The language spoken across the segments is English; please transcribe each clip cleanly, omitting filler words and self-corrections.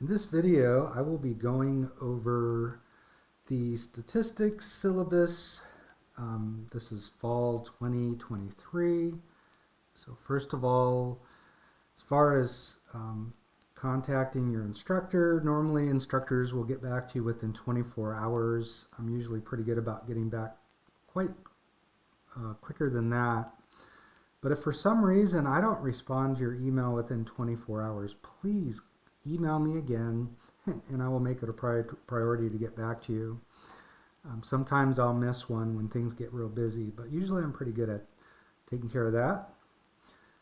In this video, I will be going over the statistics syllabus. This is fall 2023. So first of all, as far as contacting your instructor, normally instructors will get back to you within 24 hours. I'm usually pretty good about getting back quite quicker than that. But if for some reason I don't respond to your email within 24 hours, please email me again and I will make it a priority to get back to you. Sometimes I'll miss one when things get real busy, but usually I'm pretty good at taking care of that.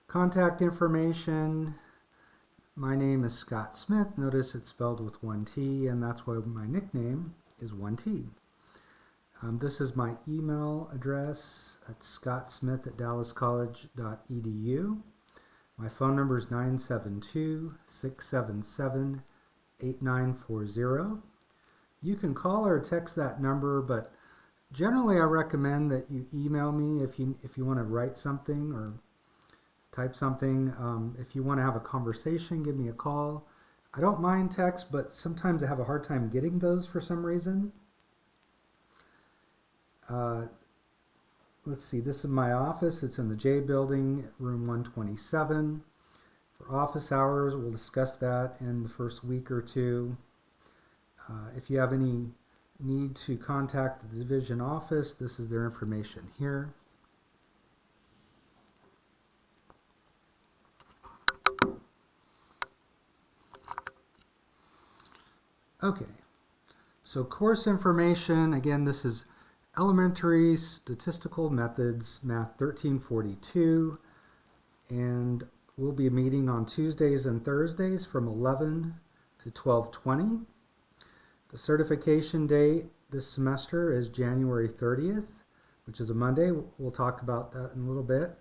Contact information. My name is Scott Smith. Notice it's spelled with one T, and that's why my nickname is 1T. This is my email address at scottsmith@dallascollege.edu. My phone number is 972-677-8940. You can call or text that number, but generally I recommend that you email me if you want to write something or type something. If you want to have a conversation, give me a call. I don't mind text, but sometimes I have a hard time getting those for some reason. Let's see, this is my office. It's in the J building, room 127. For office hours, we'll discuss that in the first week or two. If you have any need to contact the division office, this is their information here. Okay, so course information, again, this is Elementary Statistical Methods, Math 1342, and we'll be meeting on Tuesdays and Thursdays from 11 to 12:20. The certification date this semester is January 30th, which is a Monday. We'll talk about that in a little bit.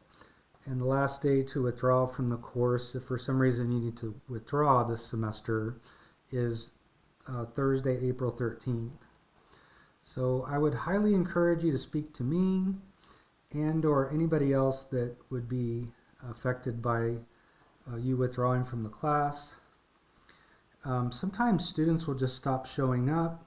And the last day to withdraw from the course, if for some reason you need to withdraw this semester, is Thursday, April 13th. So I would highly encourage you to speak to me and or anybody else that would be affected by you withdrawing from the class. Sometimes students will just stop showing up.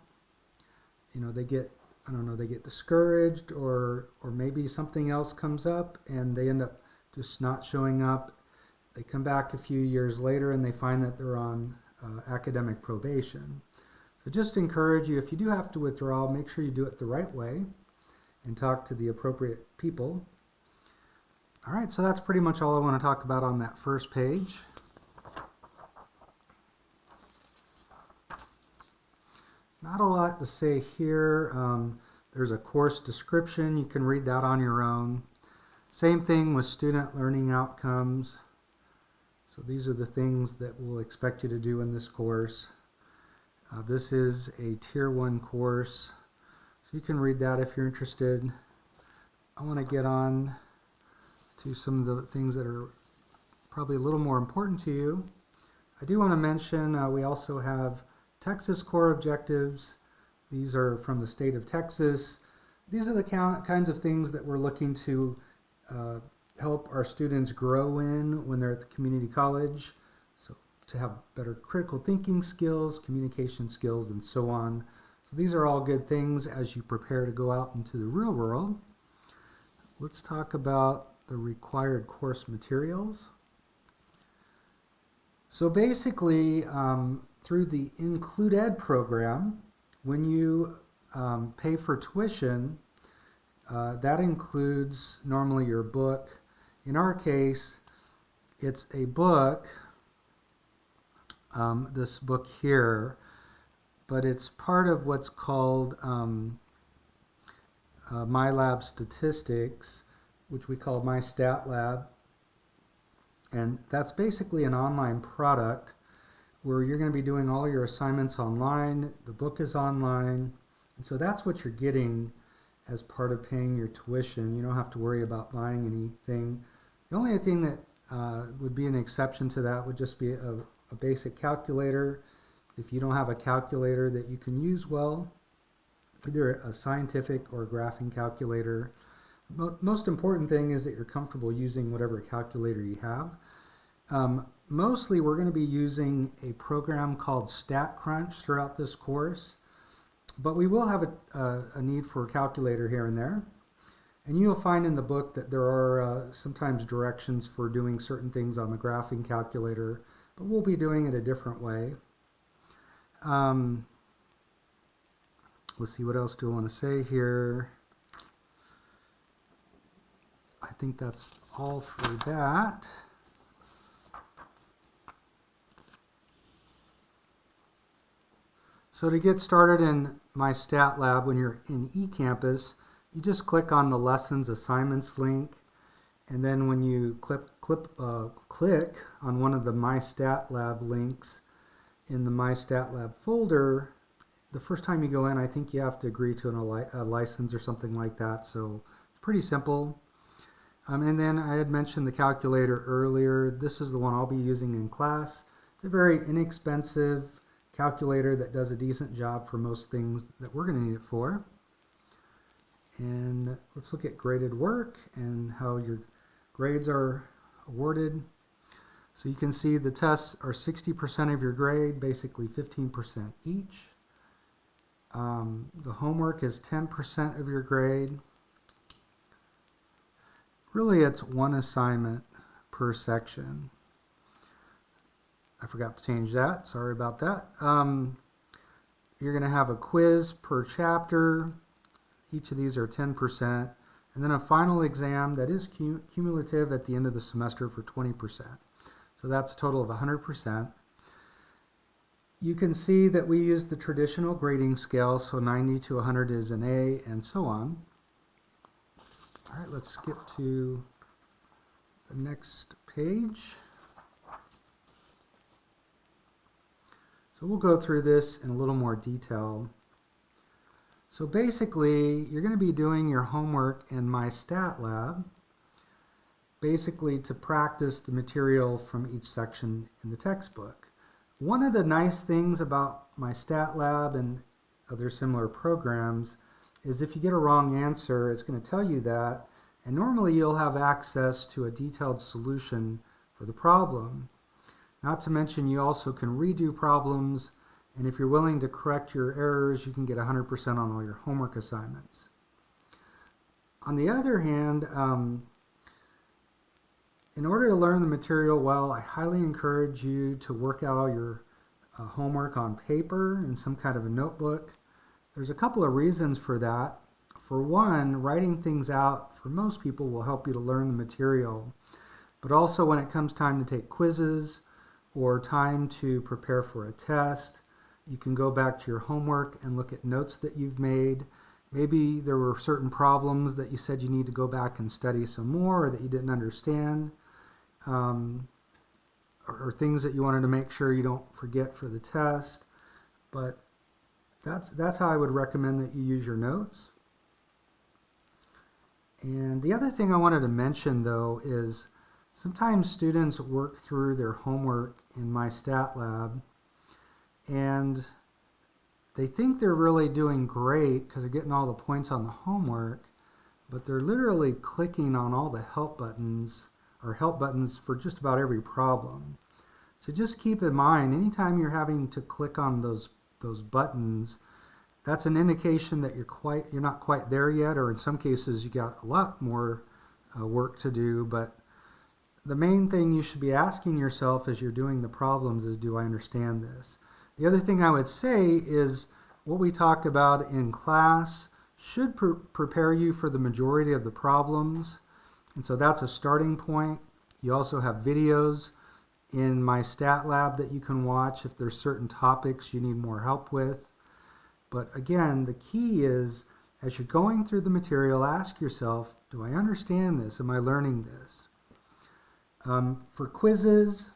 You know, they get, they get discouraged or maybe something else comes up and they end up just not showing up. They come back a few years later and they find that they're on academic probation. So just encourage you, if you do have to withdraw, make sure you do it the right way and talk to the appropriate people. All right, so that's pretty much all I want to talk about on that first page. Not a lot to say here. There's a course description. You can read that on your own. Same thing with student learning outcomes. So these are the things that we'll expect you to do in this course. This is a Tier 1 course, so you can read that if you're interested. I want to get on to some of the things that are probably a little more important to you. I do want to mention we also have Texas core objectives. These are from the state of Texas. These are the kinds of things that we're looking to help our students grow in when they're at the community college. So to have better critical thinking skills, communication skills, and so on. So these are all good things as you prepare to go out into the real world. Let's talk about the required course materials. So basically, through the Include Ed program, when you pay for tuition, that includes normally your book. In our case, it's a book, this book here, but it's part of what's called My Lab Statistics, which we call My Stat Lab. And that's basically an online product where you're going to be doing all your assignments online. The book is online. And so that's what you're getting as part of paying your tuition. You don't have to worry about buying anything. The only thing that would be an exception to that would just be a basic calculator. If you don't have a calculator that you can use well, either a scientific or a graphing calculator. Most important thing is that you're comfortable using whatever calculator you have. mostly we're going to be using a program called StatCrunch throughout this course, but we will have a need for a calculator here and there. And you'll find in the book that there are sometimes directions for doing certain things on the graphing calculator, but we'll be doing it a different way. Let's see, what else do I want to say here? I think that's all for that. So to get started in My Stat Lab, when you're in eCampus, you just click on the Lessons Assignments link, and then when you click on one of the My Stat Lab links in the My Stat Lab folder, the first time you go in, I think you have to agree to a license or something like that, so it's pretty simple. And then I had mentioned the calculator earlier. This is the one I'll be using in class. It's a very inexpensive calculator that does a decent job for most things that we're going to need it for. And let's look at graded work and how your grades are awarded. So you can see the tests are 60% of your grade, basically 15% each. The homework is 10% of your grade. Really, it's one assignment per section. I forgot to change that. Sorry about that. You're going to have a quiz per chapter. Each of these are 10%. And then a final exam that is cumulative at the end of the semester for 20%. So that's a total of 100%. You can see that we use the traditional grading scale, so 90 to 100 is an A, and so on. All right, let's skip to the next page. So we'll go through this in a little more detail. So basically, you're going to be doing your homework in My Stat Lab, basically to practice the material from each section in the textbook. One of the nice things about My Stat Lab and other similar programs is if you get a wrong answer, it's going to tell you that, and normally you'll have access to a detailed solution for the problem. Not to mention you also can redo problems, and if you're willing to correct your errors, you can get 100% on all your homework assignments. On the other hand, in order to learn the material well, I highly encourage you to work out all your homework on paper in some kind of a notebook. There's a couple of reasons for that. For one, writing things out for most people will help you to learn the material, but also when it comes time to take quizzes or time to prepare for a test, you can go back to your homework and look at notes that you've made. Maybe there were certain problems that you said you need to go back and study some more, or that you didn't understand, or things that you wanted to make sure you don't forget for the test. But that's how I would recommend that you use your notes. And the other thing I wanted to mention, though, is sometimes students work through their homework in My Stat Lab, and they think they're really doing great because they're getting all the points on the homework, but they're literally clicking on all the help buttons for just about every problem. So just keep in mind, anytime you're having to click on those buttons, that's an indication that you're not quite there yet, or in some cases you got a lot more work to do. But the main thing you should be asking yourself as you're doing the problems is, do I understand this? The other thing I would say is what we talk about in class should prepare you for the majority of the problems. And so that's a starting point. You also have videos in My Stat Lab that you can watch if there's certain topics you need more help with. But again, the key is, as you're going through the material, ask yourself, do I understand this? Am I learning this? For quizzes,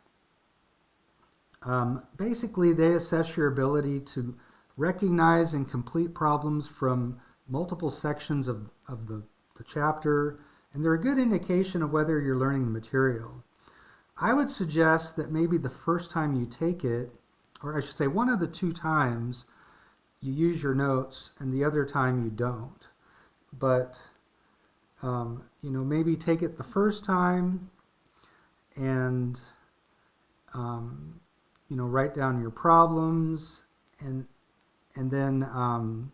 basically they assess your ability to recognize and complete problems from multiple sections of the chapter, and they're a good indication of whether you're learning the material. I would suggest that maybe the first time you take it, or I should say one of the two times, you use your notes and the other time you don't. But maybe take it the first time and write down your problems, and then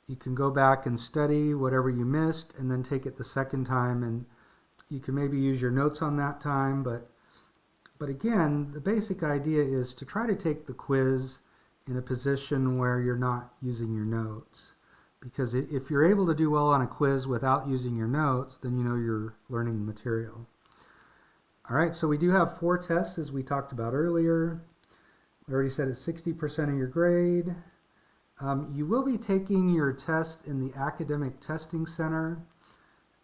you can go back and study whatever you missed, and then take it the second time, and you can maybe use your notes on that time. But again, the basic idea is to try to take the quiz in a position where you're not using your notes. Because if you're able to do well on a quiz without using your notes, then you know you're learning the material. All right, so we do have 4 tests, as we talked about earlier. We already said it's 60% of your grade. You will be taking your test in the Academic Testing Center,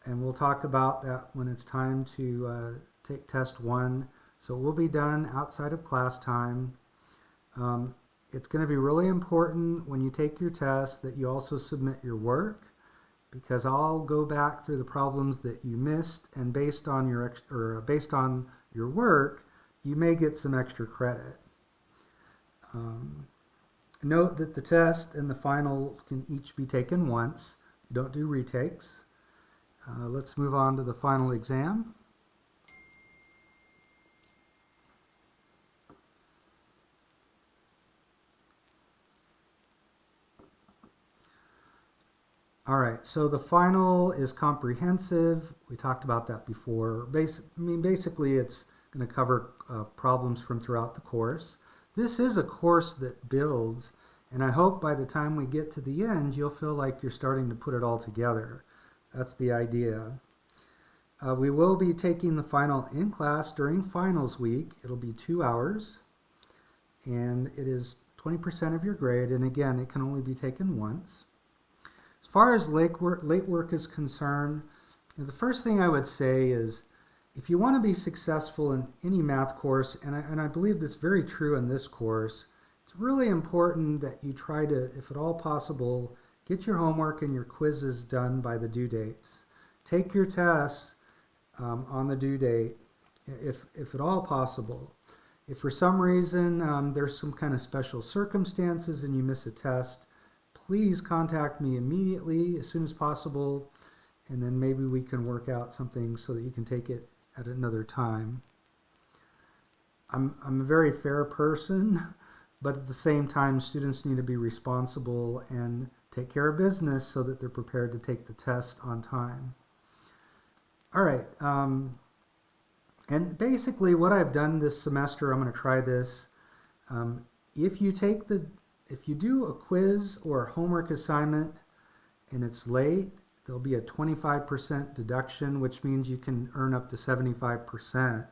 and we'll talk about that when it's time to take test 1. So it will be done outside of class time. It's going to be really important when you take your test that you also submit your work, because I'll go back through the problems that you missed, and based on your work, you may get some extra credit. Note that the test and the final can each be taken once. You don't do retakes. Let's move on to the final exam. All right, so the final is comprehensive. We talked about that before. Basically, it's going to cover problems from throughout the course. This is a course that builds, and I hope by the time we get to the end, you'll feel like you're starting to put it all together. That's the idea. We will be taking the final in class during finals week. It'll be 2 hours, and it is 20% of your grade, and again, it can only be taken once. As far as late work is concerned, the first thing I would say is, if you want to be successful in any math course, and I believe this is very true in this course, it's really important that you try to, if at all possible, get your homework and your quizzes done by the due dates. Take your tests on the due date, if at all possible. If for some reason there's some kind of special circumstances and you miss a test, please contact me immediately as soon as possible, and then maybe we can work out something so that you can take it at another time. I'm a very fair person, but at the same time, students need to be responsible and take care of business so that they're prepared to take the test on time. All right, and basically what I've done this semester, I'm going to try this. If you do a quiz or a homework assignment and it's late, there'll be a 25% deduction, which means you can earn up to 75%.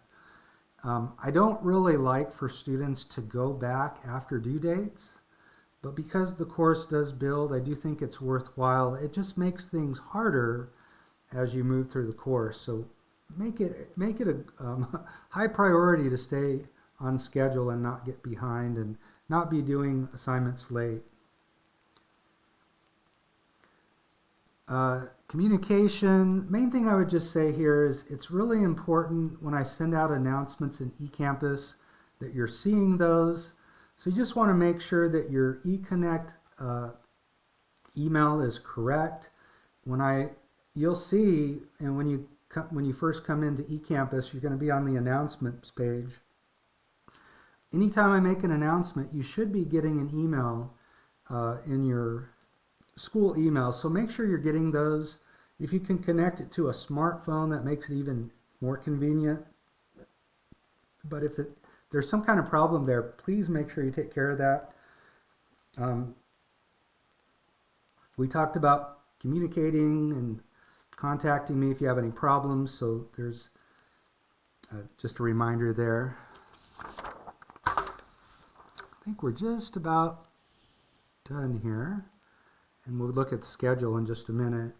I don't really like for students to go back after due dates, but because the course does build, I do think it's worthwhile. It just makes things harder as you move through the course. So make it a high priority to stay on schedule and not get behind and not be doing assignments late. Communication, main thing I would just say here is it's really important when I send out announcements in eCampus that you're seeing those. So you just want to make sure that your eConnect email is correct. You'll see, and when you first come into eCampus, you're going to be on the announcements page. Anytime I make an announcement, you should be getting an email in your school email. So make sure you're getting those. If you can connect it to a smartphone, that makes it even more convenient. But if there's some kind of problem there, please make sure you take care of that. We talked about communicating and contacting me if you have any problems. So there's just a reminder there. I think we're just about done here, and we'll look at the schedule in just a minute.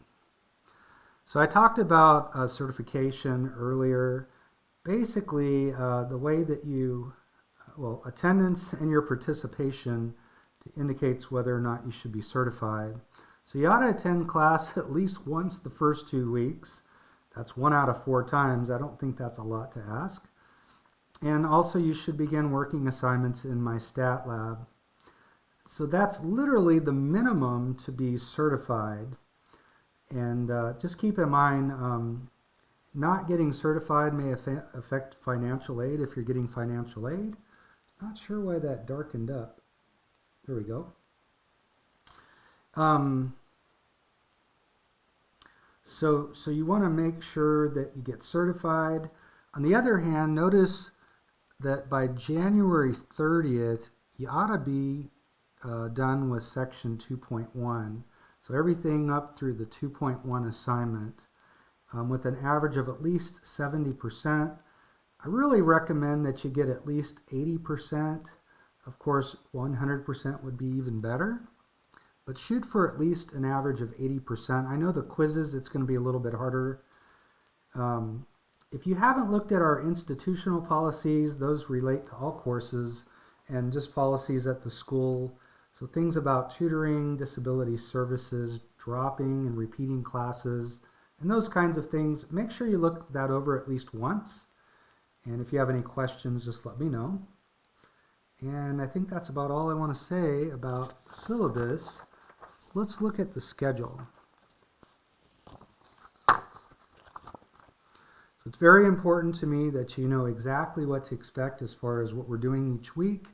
So I talked about certification earlier. Basically, the way that attendance and your participation indicates whether or not you should be certified. So you ought to attend class at least once the first 2 weeks. That's 1 out of 4 times. I don't think that's a lot to ask. And also you should begin working assignments in my stat lab. So that's literally the minimum to be certified. And just keep in mind, not getting certified may affect financial aid if you're getting financial aid. Not sure why that darkened up. There we go. So you want to make sure that you get certified. On the other hand, notice that by January 30th, you ought to be done with section 2.1. So everything up through the 2.1 assignment with an average of at least 70%. I really recommend that you get at least 80%. Of course, 100% would be even better. But shoot for at least an average of 80%. I know the quizzes, it's going to be a little bit harder. If you haven't looked at our institutional policies, those relate to all courses and just policies at the school. So things about tutoring, disability services, dropping and repeating classes, and those kinds of things. Make sure you look that over at least once. And if you have any questions, just let me know. And I think that's about all I want to say about syllabus. Let's look at the schedule. So it's very important to me that you know exactly what to expect as far as what we're doing each week.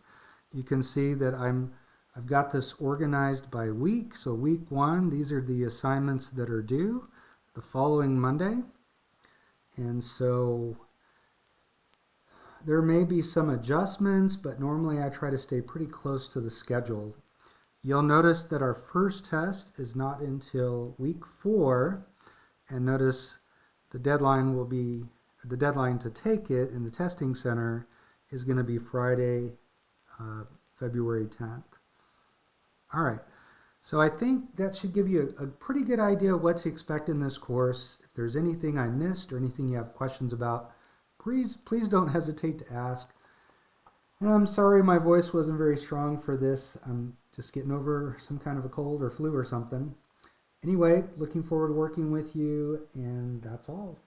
You can see that I've got this organized by week. So week 1, these are the assignments that are due the following Monday. And so there may be some adjustments, but normally I try to stay pretty close to the schedule. You'll notice that our first test is not until week 4, and notice the deadline to take it in the testing center is going to be Friday, February 10th. All right, so I think that should give you a pretty good idea of what to expect in this course. If there's anything I missed or anything you have questions about, please don't hesitate to ask. And I'm sorry my voice wasn't very strong for this. I'm just getting over some kind of a cold or flu or something. Anyway, looking forward to working with you, and that's all.